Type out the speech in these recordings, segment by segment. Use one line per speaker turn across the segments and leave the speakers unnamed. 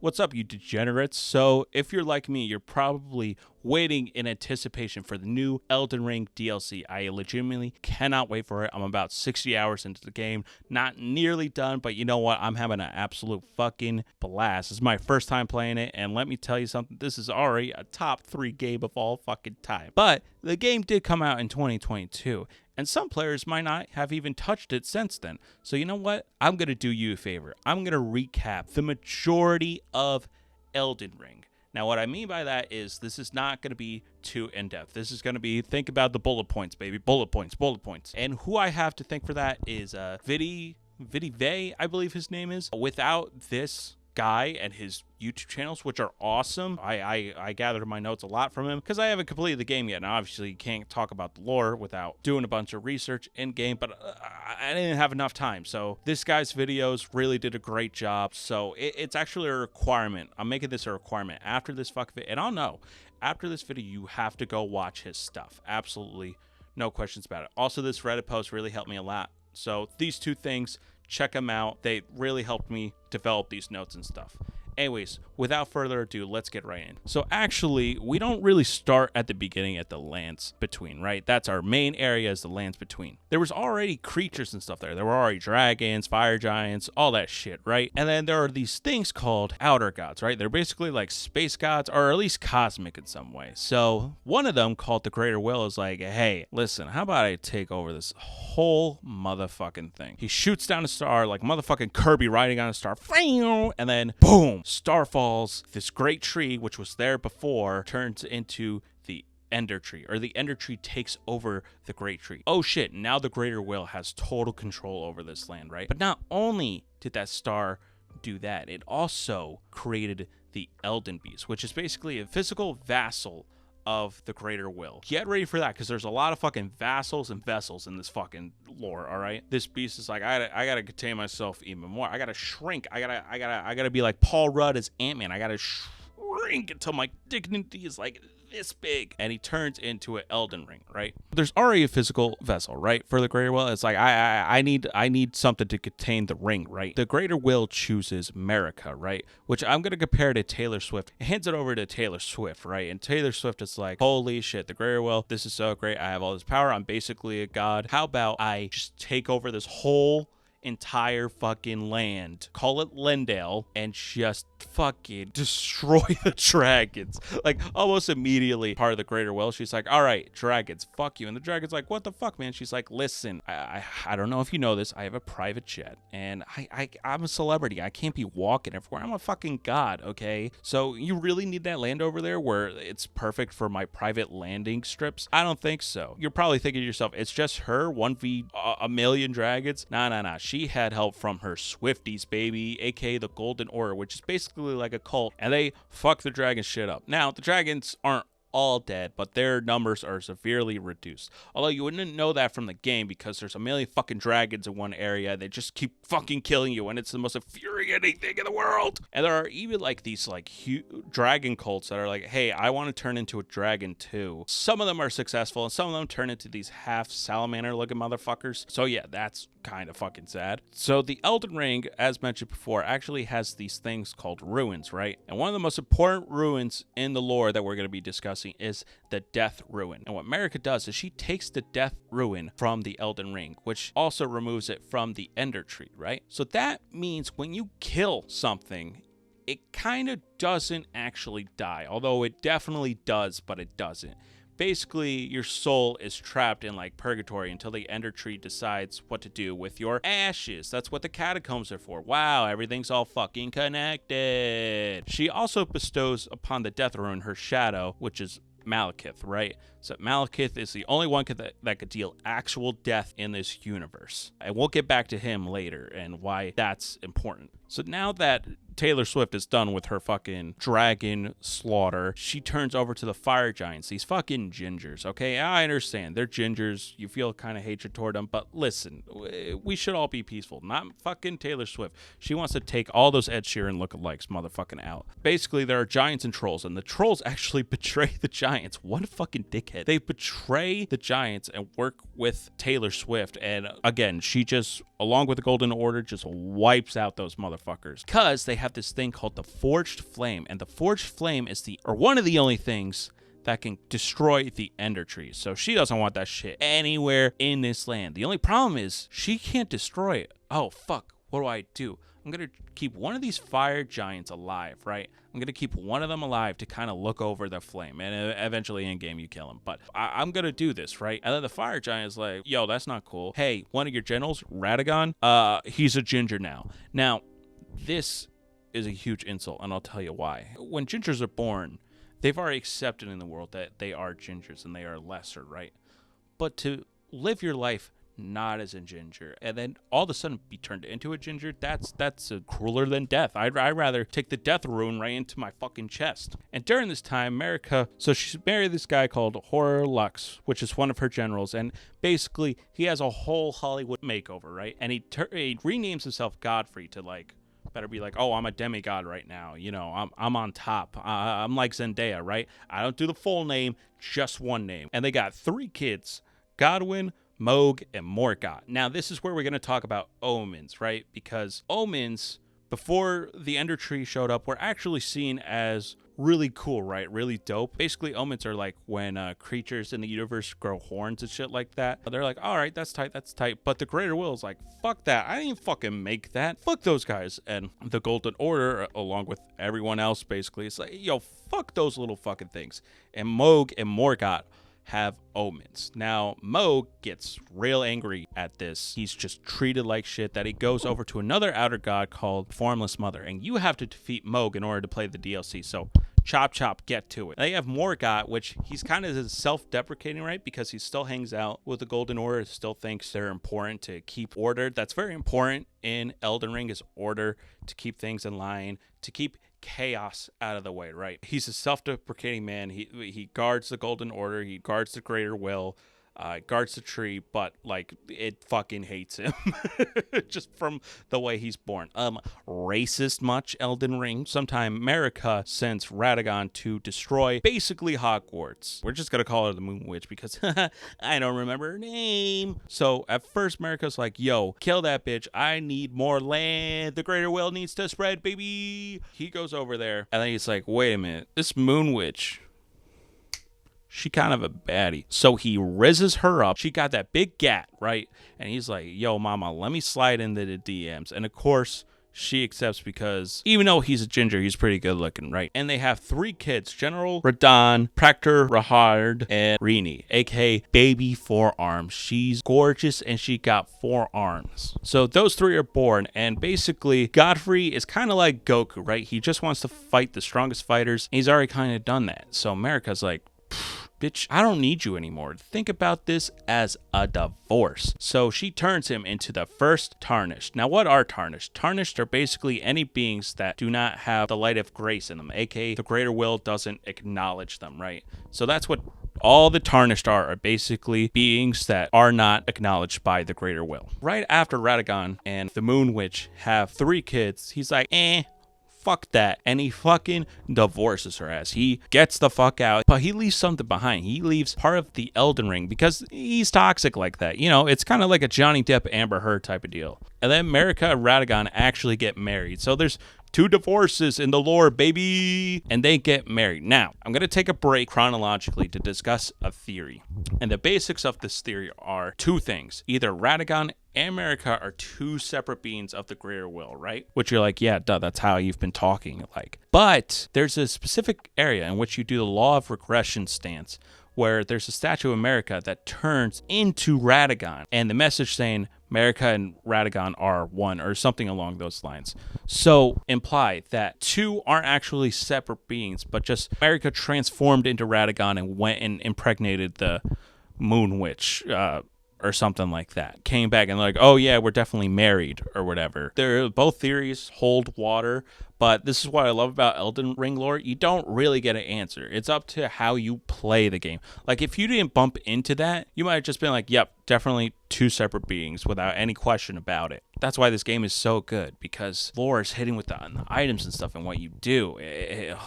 What's up, you degenerates? So, if you're like me, you're probably waiting in anticipation for the new Elden Ring DLC. I legitimately cannot wait for it. I'm about 60 hours into the game, not nearly done, but you know what? I'm having an absolute fucking blast. This is my first time playing it, and let me tell you something, this is already a top 3 game of all fucking time. But the game did come out in 2022, and some players might not have even touched it since then. So you know what? I'm going to do you a favor. I'm going to recap the majority of Elden Ring. Now, what I mean by that is this is not going to be too in-depth. This is going to be, think about the bullet points, baby. Bullet points, bullet points. And who I have to thank for that is VaatiVidya, I believe his name is. Without this guy and his YouTube channels, which are awesome. I gathered my notes a lot from him because I haven't completed the game yet. Now, obviously, you can't talk about the lore without doing a bunch of research in game, but I didn't have enough time. So this guy's videos really did a great job. So it's actually a requirement. I'm making this a requirement after this video, and I'll know after this video, you have to go watch his stuff. Absolutely, no questions about it. Also, this Reddit post really helped me a lot. So these two things, check them out. They really helped me develop these notes and stuff. Anyways, without further ado, let's get right in. So actually, we don't really start at the beginning at the lands between, right? That's our main area, is the lands between. There was already creatures and stuff there. There were already dragons, fire giants, all that shit, right? And then there are these things called outer gods, right? They're basically like space gods, or at least cosmic in some way. So one of them, called the Greater Will, is like, hey, listen, how about I take over this whole motherfucking thing? He shoots down a star like motherfucking Kirby riding on a star, and then boom, star falls. This great tree, which was there before, turns into the Ender Tree, or the Ender Tree takes over the Great Tree. Oh shit, now the Greater Will has total control over this land, right? But not only did that star do that, it also created the Elden Beast, which is basically a physical vassal of the Greater Will. Get ready for that, because there's a lot of fucking vassals and vessels in this fucking lore, all right? This beast is like, I gotta contain myself even more. I gotta shrink. I gotta be like Paul Rudd as Ant-Man. I gotta shrink until my dignity is like this big, and he turns into an Elden Ring, right? There's already a physical vessel, right, for the Greater Will. It's like I need something to contain the ring, right? The Greater Will chooses Markeith, right, which I'm gonna compare to Taylor Swift. It hands it over to Taylor Swift, right? And Taylor Swift is like, holy shit, the Greater Will, this is so great. I have all this power. I'm basically a god. How about I just take over this whole entire fucking land, call it Lendale, and just fucking destroy the dragons. Like, almost immediately, part of the Greater Will, she's like, all right, dragons, fuck you. And the dragon's like, what the fuck, man? She's like, listen, I don't know if you know this, I have a private jet, and I'm a celebrity. I can't be walking everywhere. I'm a fucking god, okay? So you really need that land over there where it's perfect for my private landing strips? I don't think so. You're probably thinking to yourself, it's just her, 1v a million dragons? Nah. She had help from her Swifties, baby, aka the Golden Order, which is basically like a cult, and they fuck the dragon shit up. Now, the dragons aren't all dead, but their numbers are severely reduced. Although you wouldn't know that from the game, because there's a million fucking dragons in one area. They just keep fucking killing you, and it's the most infuriating thing in the world. And there are even like these like huge dragon cults that are like, hey, I want to turn into a dragon too. Some of them are successful, and some of them turn into these half salamander looking motherfuckers. So yeah, that's kind of fucking sad. So the Elden Ring, as mentioned before, actually has these things called ruins, right? And one of the most important ruins in the lore that we're going to be discussing is the Death Ruin. And what Markeith does is she takes the Death Ruin from the Elden Ring, which also removes it from the Ender Tree, right? So that means when you kill something, it kind of doesn't actually die, although it definitely does, but it doesn't. Basically, your soul is trapped in like purgatory until the Ender Tree decides what to do with your ashes. That's what the catacombs are for. Wow, everything's all fucking connected. She also bestows upon the Death Ruin her shadow, which is Markeith, right? So Markeith is the only one that could deal actual death in this universe. And we'll get back to him later and why that's important. So now that Taylor Swift is done with her fucking dragon slaughter, she turns over to the fire giants, these fucking gingers, okay? I understand, they're gingers, you feel kind of hatred toward them, but listen, we should all be peaceful, not fucking Taylor Swift. She wants to take all those Ed Sheeran lookalikes motherfucking out. Basically, there are giants and trolls, and the trolls actually betray the giants. What a fucking dickhead. They betray the giants and work with Taylor Swift, and again, she just, along with the Golden Order, just wipes out those motherfuckers. motherfuckers, because they have this thing called the Forged Flame, and the Forged Flame is one of the only things that can destroy the Ender Tree. So she doesn't want that shit anywhere in this land. The only problem is she can't destroy it. Oh, fuck. What do? I'm going to keep one of these fire giants alive, right? I'm going to keep one of them alive to kind of look over the flame. And eventually in game you kill him. But I'm going to do this, right? And then the fire giant is like, yo, that's not cool. Hey, one of your generals, Radagon, he's a ginger now. Now, this is a huge insult, and I'll tell you why. When gingers are born, they've already accepted in the world that they are gingers and they are lesser, right? But to live your life not as a ginger and then all of a sudden be turned into a ginger, that's crueler than death. I'd rather take the death rune right into my fucking chest. And during this time, Marika, so she married this guy called Horror Lux, which is one of her generals, and basically he has a whole Hollywood makeover, right? And he renames himself Godfrey to better be like, oh, I'm a demigod right now. You know, I'm on top. I'm like Zendaya, right? I don't do the full name, just one name. And they got 3 kids, Godwin, Moog, and Morgoth. Now, this is where we're going to talk about omens, right? Because omens, before the Ender Tree showed up, were actually seen as really cool, right? Really dope. Basically, omens are like when creatures in the universe grow horns and shit like that. They're like, all right, that's tight. But the Greater Will is like, fuck that. I didn't fucking make that. Fuck those guys. And the Golden Order, along with everyone else, basically, it's like, yo, fuck those little fucking things. And Moog and Morgoth have omens. Now, Moog gets real angry at this. He's just treated like shit that he goes over to another outer god called Formless Mother, and you have to defeat Moog in order to play the DLC, so chop, get to it. They have Morgoth, which he's kind of self-deprecating, right? Because he still hangs out with the Golden Order, still thinks they're important to keep order. That's very important in Elden Ring, is order, to keep things in line, to keep chaos out of the way, right? He's a self-deprecating man. He guards the Golden Order. He guards the Greater Will. Guards the tree, but it fucking hates him just from the way he's born. Racist much, Elden Ring? Sometime Marika sends Radagon to destroy basically Hogwarts. We're just gonna call her the Moon Witch because I don't remember her name. So at first Marika's like, yo, kill that bitch. I need more land. The Greater Will needs to spread, baby. He goes over there and then he's like, wait a minute, this Moon Witch, she kind of a baddie. So he rizzes her up. She got that big gat, right? And he's like, yo, mama, let me slide into the DMs. And of course, she accepts because even though he's a ginger, he's pretty good looking, right? And they have 3 kids, General Radon, Proctor Rahard, and Rini, aka Baby Forearms. She's gorgeous and she got 4 arms. So those 3 are born, and basically Godfrey is kind of like Goku, right? He just wants to fight the strongest fighters. He's already kind of done that. So Marika's like, bitch, I don't need you anymore. Think about this as a divorce. So she turns him into the first Tarnished. Now, what are Tarnished? Tarnished are basically any beings that do not have the light of grace in them, aka the Greater Will doesn't acknowledge them, right? So that's what all the Tarnished are basically beings that are not acknowledged by the Greater Will. Right after Radagon and the Moon Witch have 3 kids, he's like, fuck that. And he fucking divorces her ass. He gets the fuck out, but he leaves something behind. He leaves part of the Elden Ring because he's toxic like that. You know, it's kind of like a Johnny Depp, Amber Heard type of deal. And then Marika and Radagon actually get married. So there's 2 divorces in the lore, baby. And they get married. Now, I'm going to take a break chronologically to discuss a theory. And the basics of this theory are 2 things. Either Radagon and Marika are 2 separate beings of the Greater Will, right? Which you're like, yeah, duh, that's how you've been talking. But there's a specific area in which you do the law of regression stance, where there's a statue of Marika that turns into Radagon, and the message saying Marika and Radagon are one, or something along those lines. So imply that 2 aren't actually separate beings, but just Marika transformed into Radagon and went and impregnated the Moon Witch, or something like that. Came back and like, oh yeah, we're definitely married or whatever. Both theories hold water, but this is what I love about Elden Ring lore. You don't really get an answer. It's up to how you play the game. Like, if you didn't bump into that, you might have just been like, yep, definitely 2 separate beings without any question about it. That's why this game is so good, because lore is hitting with the items and stuff and what you do.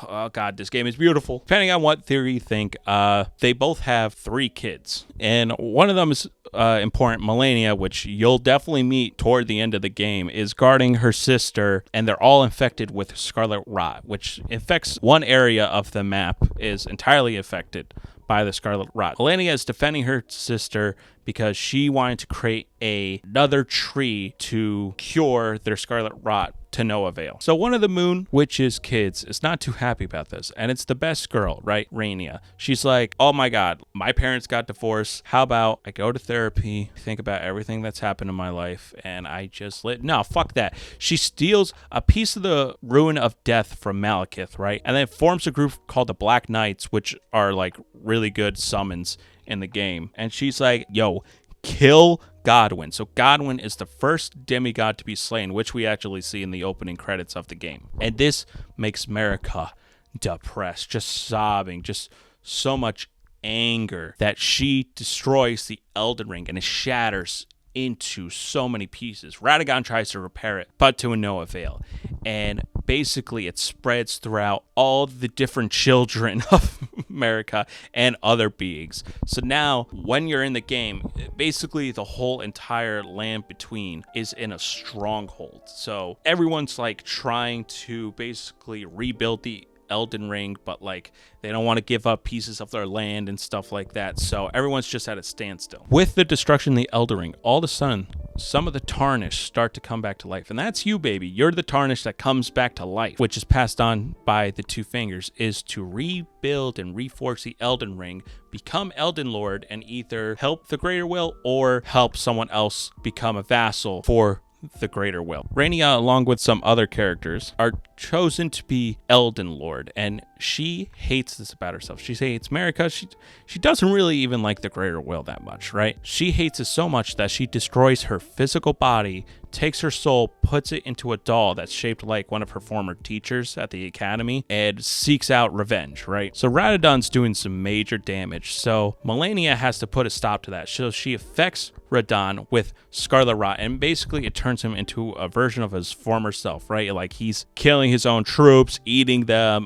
oh god, this game is beautiful. Depending on what theory you think, they both have 3 kids, and one of them is important. Melania, which you'll definitely meet toward the end of the game, is guarding her sister, and they're all infected with scarlet rot, which infects one area of the map, is entirely affected by the scarlet rot. Melania is defending her sister because she wanted to create another tree to cure their scarlet rot to no avail. So one of the Moon Witch's kids is not too happy about this, and it's the best girl, right? Rainia. She's like, oh my god, my parents got divorced. How about I go to therapy, think about everything that's happened in my life, and I just no, fuck that. She steals a piece of the Ruin of Death from Markeith, right? And then forms a group called the Black Knights, which are like really good summons in the game. And she's like, yo, kill Godwyn. So Godwyn is the first demigod to be slain, which we actually see in the opening credits of the game. And this makes Marika depressed, just sobbing, just so much anger that she destroys the Elden Ring and it shatters into so many pieces. Radagon tries to repair it, but to no avail. And basically it spreads throughout all the different children of Marika and other beings. So now when you're in the game, basically the whole entire land between is in a stronghold. So everyone's like trying to basically rebuild the Elden Ring, but like they don't want to give up pieces of their land and stuff like that. So everyone's just at a standstill. With the destruction of the Elden Ring, all of a sudden some of the Tarnished start to come back to life. And that's you, baby. You're the Tarnished that comes back to life, which is passed on by the Two Fingers, is to rebuild and reforge the Elden Ring, become Elden Lord, and either help the Greater Will or help someone else become a vassal for the Greater Will. Rainia, along with some other characters, are chosen to be Elden Lord, and she hates this about herself. She hates Marika. She doesn't really even like the Greater Will that much, right? She hates it so much that she destroys her physical body, takes her soul, puts it into a doll that's shaped like one of her former teachers at the academy, and seeks out revenge, right? So Radadon's doing some major damage, so Melania has to put a stop to that. So she affects Radon with Scarlet Rot, and basically it turns him into a version of his former self, right? Like he's killing his own troops, eating them.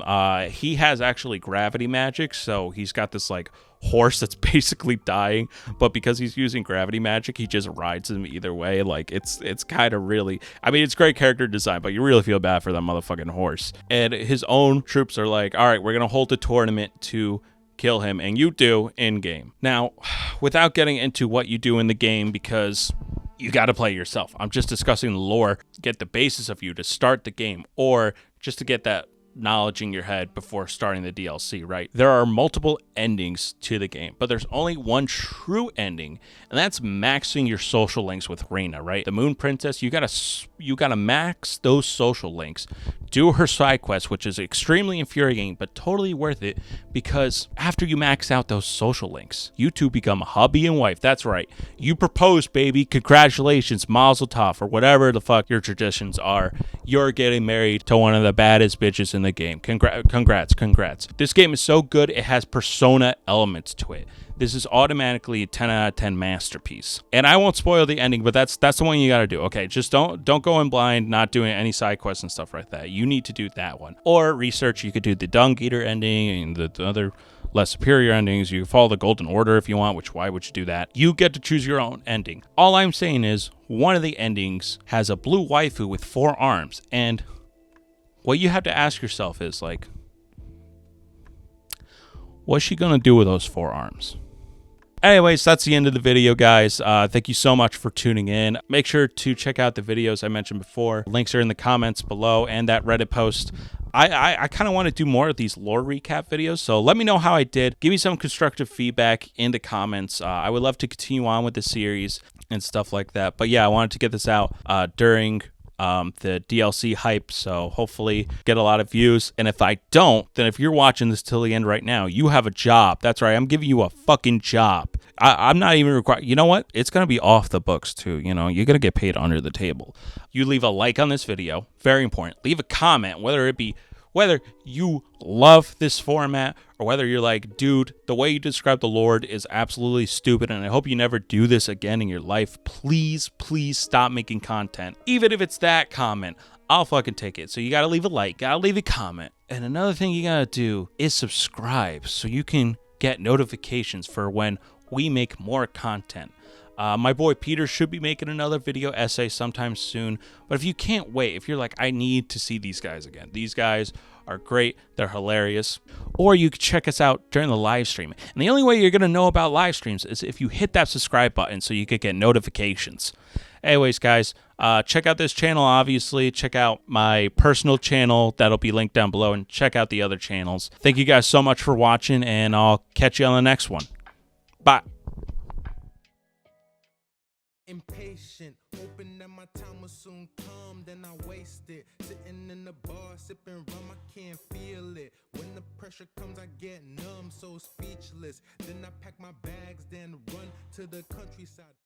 He has actually gravity magic, so he's got this like horse that's basically dying, but because he's using gravity magic, he just rides him either way. Like it's kind of really, I mean, it's great character design, but you really feel bad for that motherfucking horse. And his own troops are like, all right, we're gonna hold a tournament to kill him, and you do in game. Now, without getting into what you do in the game, because you got to play yourself, I'm just discussing the lore, get the basis of you to start the game, or just to get that knowledge in your head before starting the DLC, right? There are multiple endings to the game, but there's only one true ending, and that's maxing your social links with Reyna, right? The Moon Princess, you gotta max those social links, do her side quest, which is extremely infuriating, but totally worth it, because after you max out those social links, you two become a hubby and wife. That's right. You propose, baby. Congratulations, Mazel Tov, or whatever the fuck your traditions are. You're getting married to one of the baddest bitches in the game. Congrats. This game is so good, it has Persona elements to it. This is automatically a 10 out of 10 masterpiece. And I won't spoil the ending, but that's the one you gotta do. Okay, just don't go in blind, not doing any side quests and stuff like that. You need to do that one. Or research, you could do the Dung Eater ending and the other less superior endings. You can follow the Golden Order if you want, which why would you do that? You get to choose your own ending. All I'm saying is one of the endings has a blue waifu with 4 arms, and what you have to ask yourself is like, what's she gonna do with those 4 arms? Anyways, that's the end of the video, guys. Thank you so much for tuning in. Make sure to check out the videos I mentioned before. Links are in the comments below and that Reddit post. I kind of want to do more of these lore recap videos, so let me know how I did. Give me some constructive feedback in the comments. I would love to continue on with the series and stuff like that. But yeah, I wanted to get this out during the DLC hype, so hopefully get a lot of views. And if I don't, then if you're watching this till the end right now, you have a job. That's right, I'm giving you a fucking job. I'm not even required. You know what? It's going to be off the books too. You know, you're going to get paid under the table. You leave a like on this video. Very important. Leave a comment, whether you love this format or whether you're like, dude, the way you describe the Lord is absolutely stupid and I hope you never do this again in your life. Please stop making content. Even if it's that comment, I'll fucking take it. So you got to leave a like, got to leave a comment, And another thing you gotta do is subscribe so you can get notifications for when we make more content. My boy Peter should be making another video essay sometime soon. But if you can't wait, if you're like, I need to see these guys again. These guys are great. They're hilarious. Or you can check us out during the live stream. And the only way you're going to know about live streams is if you hit that subscribe button so you could get notifications. Anyways, guys, check out this channel, obviously. Check out my personal channel. That'll be linked down below. And check out the other channels. Thank you guys so much for watching, and I'll catch you on the next one. Bye.
Impatient, hoping that my time will soon come, then I waste it. Sitting in the bar, sipping rum, I can't feel it. When the pressure comes, I get numb, so speechless. Then I pack my bags, then run to the countryside.